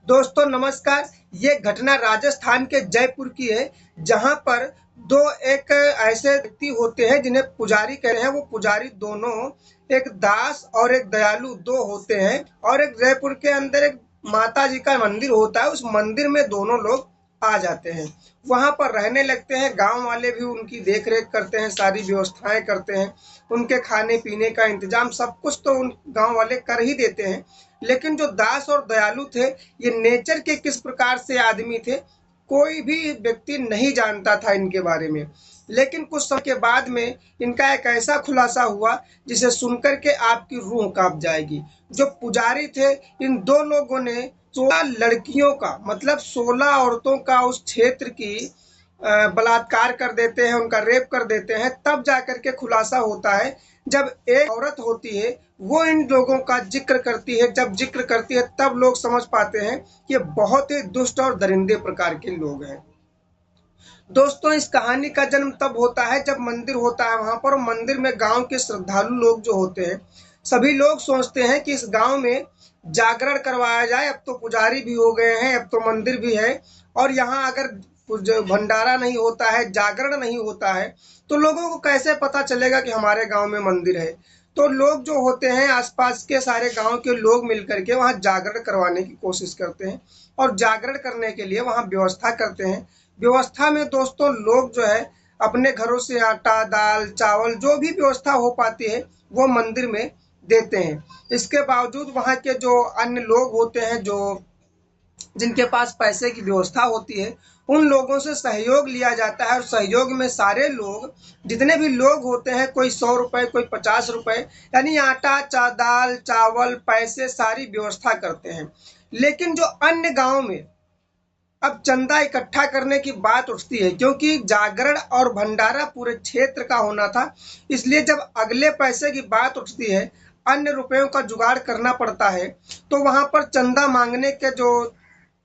दोस्तों नमस्कार। ये घटना राजस्थान के जयपुर की है, जहां पर दो एक ऐसे व्यक्ति होते हैं जिन्हें पुजारी कह रहे हैं। वो पुजारी दोनों एक दास और एक दयालु दो होते हैं, और एक जयपुर के अंदर एक माता जी का मंदिर होता है। उस मंदिर में दोनों लोग आ जाते हैं, वहां पर रहने लगते हैं। गांव वाले भी उनकी देख रेख करते हैं, सारी व्यवस्थाएं करते हैं, उनके खाने पीने का इंतजाम सब कुछ तो उन गांव वाले कर ही देते हैं। लेकिन जो दास और दयालु थे, ये नेचर के किस प्रकार से आदमी थे, कोई भी व्यक्ति नहीं जानता था इनके बारे में। लेकिन कुछ समय के बाद में इनका एक ऐसा खुलासा हुआ जिसे सुनकर के आपकी रूह कांप जाएगी। जो पुजारी थे, इन दो लोगों ने 16 लड़कियों का मतलब 16 औरतों का उस क्षेत्र की बलात्कार कर देते हैं, उनका रेप कर देते हैं। तब जाकर के खुलासा होता है, जब एक औरत होती है वो इन लोगों का जिक्र करती है। जब जिक्र करती है तब लोग समझ पाते हैं कि बहुत ही दुष्ट और दरिंदे प्रकार के लोग हैं। दोस्तों इस कहानी का जन्म तब होता है जब मंदिर होता है वहां पर। मंदिर में गांव के श्रद्धालु लोग जो होते हैं, सभी लोग सोचते हैं कि इस गांव में जागरण करवाया जाए। अब तो पुजारी भी हो गए हैं, अब तो मंदिर भी है, और यहाँ अगर भंडारा नहीं होता है, जागरण नहीं होता है, तो लोगों को कैसे पता चलेगा कि हमारे गांव में मंदिर है। तो लोग जो होते हैं, आसपास के सारे गांव के लोग मिलकर के वहां जागरण करवाने की कोशिश करते हैं, और जागरण करने के लिए वहां व्यवस्था करते हैं। व्यवस्था में दोस्तों लोग जो है अपने घरों से आटा, दाल, चावल जो भी व्यवस्था हो पाती है वो मंदिर में देते हैं। इसके बावजूद वहाँ के जो अन्य लोग होते हैं, जो जिनके पास पैसे की व्यवस्था होती है, उन लोगों से सहयोग लिया जाता है। और सहयोग में सारे लोग, जितने भी लोग होते हैं, कोई 100 रुपए, कोई 50 रुपए, यानी आटा, दाल, चावल, पैसे, सारी व्यवस्था करते हैं। लेकिन जो अन्य गांव में अब चंदा इकट्ठा करने की बात उठती है, क्योंकि जागरण और भंडारा पूरे क्षेत्र का होना था, इसलिए जब अगले पैसे की बात उठती है, अन्य रुपयों का जुगाड़ करना पड़ता है, तो वहां पर चंदा मांगने के जो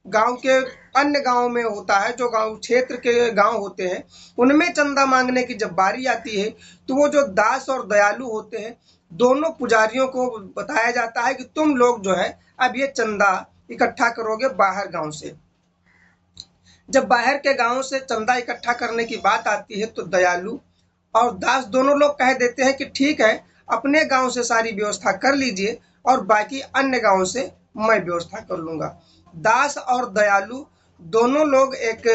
गांव के अन्य गांव में होता है, जो गांव क्षेत्र के गांव होते हैं, उनमें चंदा मांगने की जब बारी आती है, तो वो जो दास और दयालु होते हैं, दोनों पुजारियों को बताया जाता है कि तुम लोग जो है अब ये चंदा इकट्ठा करोगे बाहर गांव से। जब बाहर के गांवों से चंदा इकट्ठा करने की बात आती है, तो दयालु और दास दोनों लोग कह देते हैं कि ठीक है, अपने गांव से सारी व्यवस्था कर लीजिए और बाकी अन्य गांव से मैं व्यवस्था कर लूंगा। दास और दयालु दोनों लोग एक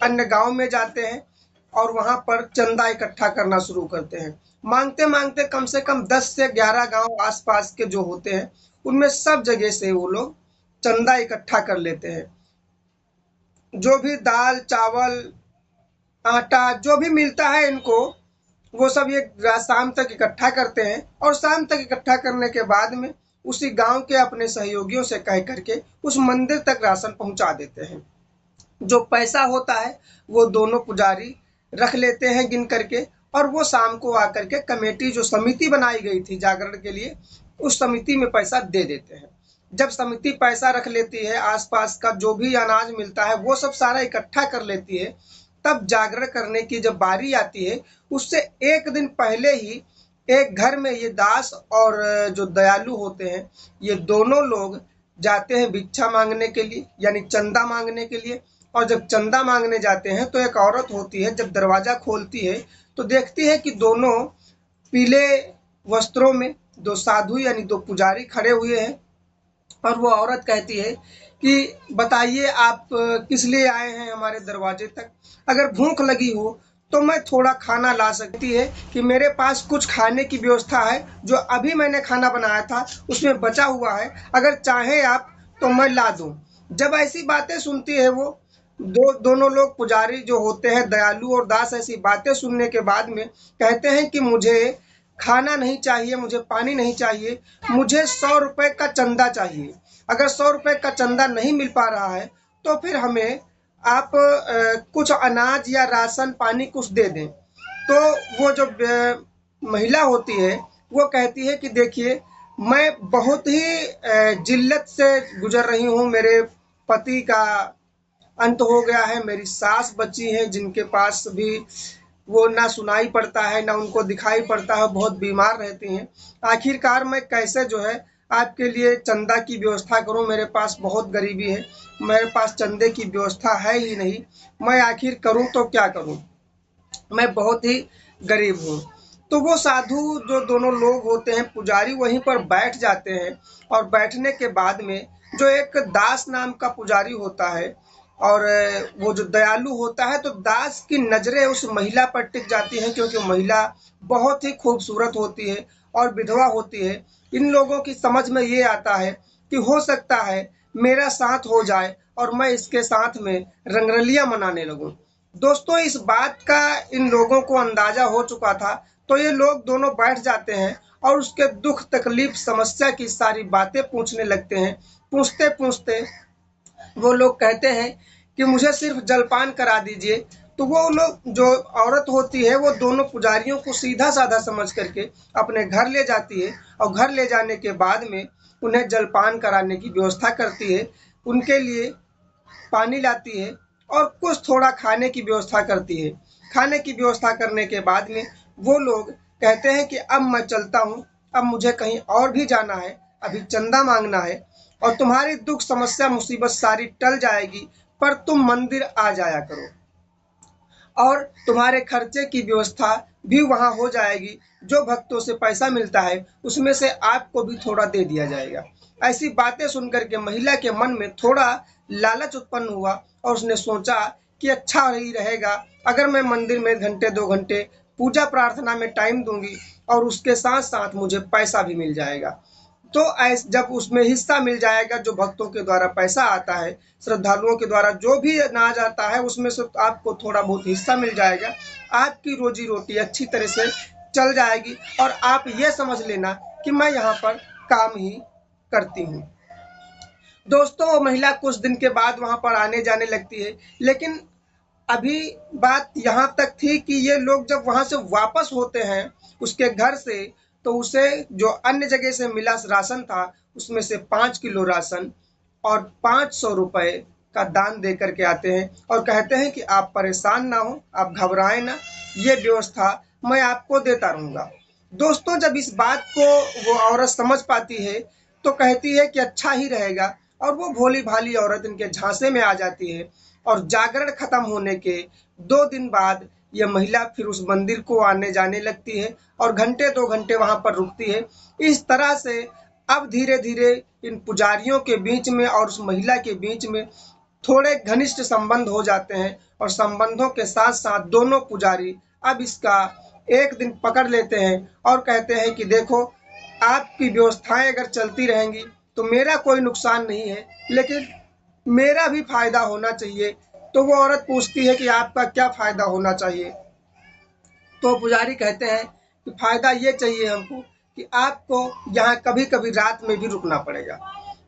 अन्य गांव में जाते हैं और वहां पर चंदा इकट्ठा करना शुरू करते हैं। मांगते मांगते कम से कम 10 से 11 गांव आसपास के जो होते हैं, उनमें सब जगह से वो लोग चंदा इकट्ठा कर लेते हैं। जो भी दाल, चावल, आटा जो भी मिलता है इनको, वो सब ये शाम तक इकट्ठा करते हैं, और शाम तक इकट्ठा करने के बाद में उसी गांव के अपने सहयोगियों से कह करके उस मंदिर तक राशन पहुंचा देते हैं। जो पैसा होता है वो दोनों पुजारी रख लेते हैं गिन करके, और वो शाम को आकर के कमेटी, जो समिति बनाई गई थी जागरण के लिए, उस समिति में पैसा दे देते हैं। जब समिति पैसा रख लेती है, आसपास का जो भी अनाज मिलता है वो सब सारा इकट्ठा कर लेती है, तब जागरण करने की जब बारी आती है, उससे एक दिन पहले ही एक घर में ये दास और जो दयालु होते हैं, ये दोनों लोग जाते हैं भिक्षा मांगने के लिए, यानी चंदा मांगने के लिए। और जब चंदा मांगने जाते हैं तो एक औरत होती है, जब दरवाजा खोलती है तो देखती है कि दोनों पीले वस्त्रों में दो साधु यानी दो पुजारी खड़े हुए हैं। और वो औरत कहती है कि बताइए आप किस लिए आए हैं हमारे दरवाजे तक? अगर भूख लगी हो तो मैं थोड़ा खाना ला सकती है, कि मेरे पास कुछ खाने की व्यवस्था है, जो अभी मैंने खाना बनाया था उसमें बचा हुआ है, अगर चाहें आप तो मैं ला दूं। जब ऐसी बातें सुनती है वो दोनों लोग पुजारी जो होते हैं, दयालु और दास, ऐसी बातें सुनने के बाद में कहते हैं कि मुझे खाना नहीं चाहिए, मुझे पानी नहीं चाहिए, मुझे 100 रुपए का चंदा चाहिए। अगर 100 रुपए का चंदा नहीं मिल पा रहा है तो फिर हमें आप कुछ अनाज या राशन पानी कुछ दे दें। तो वो जो महिला होती है वो कहती है कि देखिए, मैं बहुत ही जिल्लत से गुजर रही हूँ, मेरे पति का अंत हो गया है, मेरी सास बची है जिनके पास भी वो ना सुनाई पड़ता है ना उनको दिखाई पड़ता है, बहुत बीमार रहती हैं। आखिरकार मैं कैसे जो है आपके लिए चंदा की व्यवस्था करूं, मेरे पास बहुत गरीबी है, मेरे पास चंदे की व्यवस्था है ही नहीं, मैं आखिर करूं तो क्या करूं, मैं बहुत ही गरीब हूँ। तो वो साधु जो दोनों लोग होते हैं पुजारी वहीं पर बैठ जाते हैं, और बैठने के बाद में जो एक दास नाम का पुजारी होता है, और वो जो दयालु होता है, तो दास की नज़रें उस महिला पर टिक जाती हैं, क्योंकि महिला बहुत ही खूबसूरत होती है और विधवा होती है। इन लोगों की समझ में ये आता है कि हो सकता है मेरा साथ हो जाए और मैं इसके साथ में रंगरलियां मनाने लगूं। दोस्तों, इस बात का इन लोगों को अंदाजा हो चुका था, तो ये लोग दोनों बैठ जाते हैं और उसके दुख तकलीफ समस्या की सारी बातें पूछने लगते हैं। पूछते पूछते वो लोग कहते हैं कि मुझे सिर्फ जलपान करा दीजिए। तो वो लोग जो औरत होती है वो दोनों पुजारियों को सीधा साधा समझ करके अपने घर ले जाती है, और घर ले जाने के बाद में उन्हें जलपान कराने की व्यवस्था करती है, उनके लिए पानी लाती है और कुछ थोड़ा खाने की व्यवस्था करती है। खाने की व्यवस्था करने के बाद में वो लोग कहते हैं कि अब मैं चलता हूँ, अब मुझे कहीं और भी जाना है, अभी चंदा मांगना है, और तुम्हारी दुख समस्या मुसीबत सारी टल जाएगी, पर तुम मंदिर आ जाया करो और तुम्हारे खर्चे की व्यवस्था भी वहाँ हो जाएगी। जो भक्तों से पैसा मिलता है उसमें से आपको भी थोड़ा दे दिया जाएगा। ऐसी बातें सुनकर के महिला के मन में थोड़ा लालच उत्पन्न हुआ, और उसने सोचा कि अच्छा ही रहेगा अगर मैं मंदिर में घंटे 2 घंटे पूजा प्रार्थना में टाइम दूंगी, और उसके साथ साथ मुझे पैसा भी मिल जाएगा। तो ऐस जब उसमें हिस्सा मिल जाएगा, जो भक्तों के द्वारा पैसा आता है, श्रद्धालुओं के द्वारा जो भी अनाज आता है, उसमें से आपको थोड़ा बहुत हिस्सा मिल जाएगा। आपकी रोजी रोटी अच्छी तरह से चल जाएगी, और आप ये समझ लेना कि मैं यहाँ पर काम ही करती हूँ। दोस्तों, वो महिला कुछ दिन के बाद वहाँ पर आने जाने लगती है, लेकिन अभी बात यहाँ तक थी कि ये लोग जब वहाँ से वापस होते हैं उसके घर से, तो उसे जो अन्य जगह से मिला राशन था उसमें से 5 किलो राशन और 500 रुपए का दान दे करके आते हैं, और कहते हैं कि आप परेशान ना हो, आप घबराएं ना, ये व्यवस्था मैं आपको देता रहूँगा। दोस्तों, जब इस बात को वो औरत समझ पाती है तो कहती है कि अच्छा ही रहेगा, और वो भोली भाली औरत इनके झांसे में आ जाती है, और जागरण खत्म होने के 2 दिन बाद यह महिला फिर उस मंदिर को आने जाने लगती है, और घंटे 2 घंटे वहां पर रुकती है। इस तरह से अब धीरे धीरे इन पुजारियों के बीच में और उस महिला के बीच में थोड़े घनिष्ठ संबंध हो जाते हैं, और संबंधों के साथ साथ दोनों पुजारी अब इसका एक दिन पकड़ लेते हैं और कहते हैं कि देखो, आपकी व्यवस्थाएं अगर चलती रहेंगी तो मेरा कोई नुकसान नहीं है, लेकिन मेरा भी फायदा होना चाहिए। तो वो औरत पूछती है कि आपका क्या फायदा होना चाहिए। तो पुजारी कहते हैं कि फायदा ये चाहिए हमको कि आपको यहाँ कभी कभी रात में भी रुकना पड़ेगा।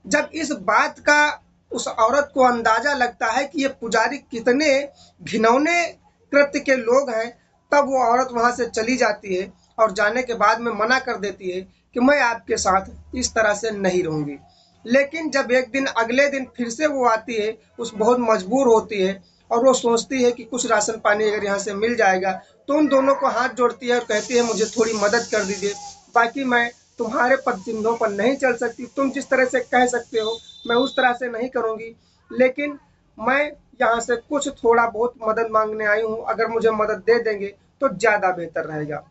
जब इस बात का उस औरत को अंदाजा लगता है कि ये पुजारी कितने घिनौने कृत्य के लोग हैं, तब वो औरत वहां से चली जाती है, और जाने के बाद में मना कर देती है कि मैं आपके साथ इस तरह से नहीं रहूंगी। लेकिन जब एक दिन अगले दिन फिर से वो आती है, उस बहुत मजबूर होती है, और वो सोचती है कि कुछ राशन पानी अगर यहाँ से मिल जाएगा, तो उन दोनों को हाथ जोड़ती है और कहती है मुझे थोड़ी मदद कर दीजिए, बाकी मैं तुम्हारे पद चिन्हों पर नहीं चल सकती, तुम जिस तरह से कह सकते हो मैं उस तरह से नहीं करूँगी, लेकिन मैं यहाँ से कुछ थोड़ा बहुत मदद मांगने आई हूँ, अगर मुझे मदद दे देंगे तो ज़्यादा बेहतर रहेगा।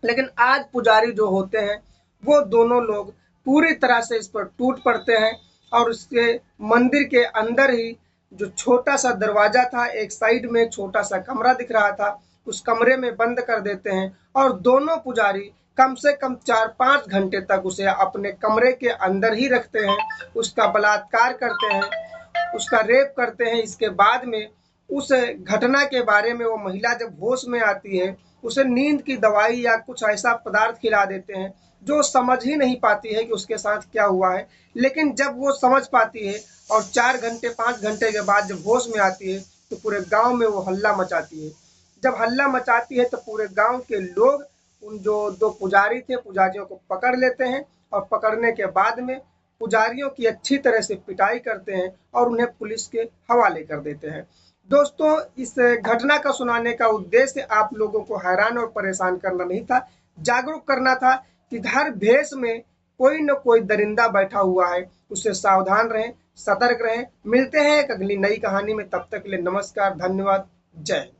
लेकिन आज पुजारी जो होते हैं वो दोनों लोग पूरी तरह से इस पर टूट पड़ते हैं, और उसके मंदिर के अंदर ही जो छोटा सा दरवाजा था, एक साइड में छोटा सा कमरा दिख रहा था, उस कमरे में बंद कर देते हैं, और दोनों पुजारी कम से कम 4-5 घंटे तक उसे अपने कमरे के अंदर ही रखते हैं, उसका बलात्कार करते हैं, उसका रेप करते हैं। इसके बाद में उस घटना के बारे में वो महिला जब होश में आती है, उसे नींद की दवाई या कुछ ऐसा पदार्थ खिला देते हैं जो समझ ही नहीं पाती है कि उसके साथ क्या हुआ है। लेकिन जब वो समझ पाती है और 4 घंटे 5 घंटे के बाद जब होश में आती है, तो पूरे गांव में वो हल्ला मचाती है। जब हल्ला मचाती है तो पूरे गांव के लोग उन जो 2 पुजारी थे, पुजारियों को पकड़ लेते हैं, और पकड़ने के बाद में पुजारियों की अच्छी तरह से पिटाई करते हैं और उन्हें पुलिस के हवाले कर देते हैं। दोस्तों, इस घटना का सुनाने का उद्देश्य आप लोगों को हैरान और परेशान करना नहीं था, जागरूक करना था कि हर भेष में कोई न कोई दरिंदा बैठा हुआ है, उससे सावधान रहें, सतर्क रहें। मिलते हैं एक अगली नई कहानी में, तब तक के लिए नमस्कार, धन्यवाद, जय हिंद।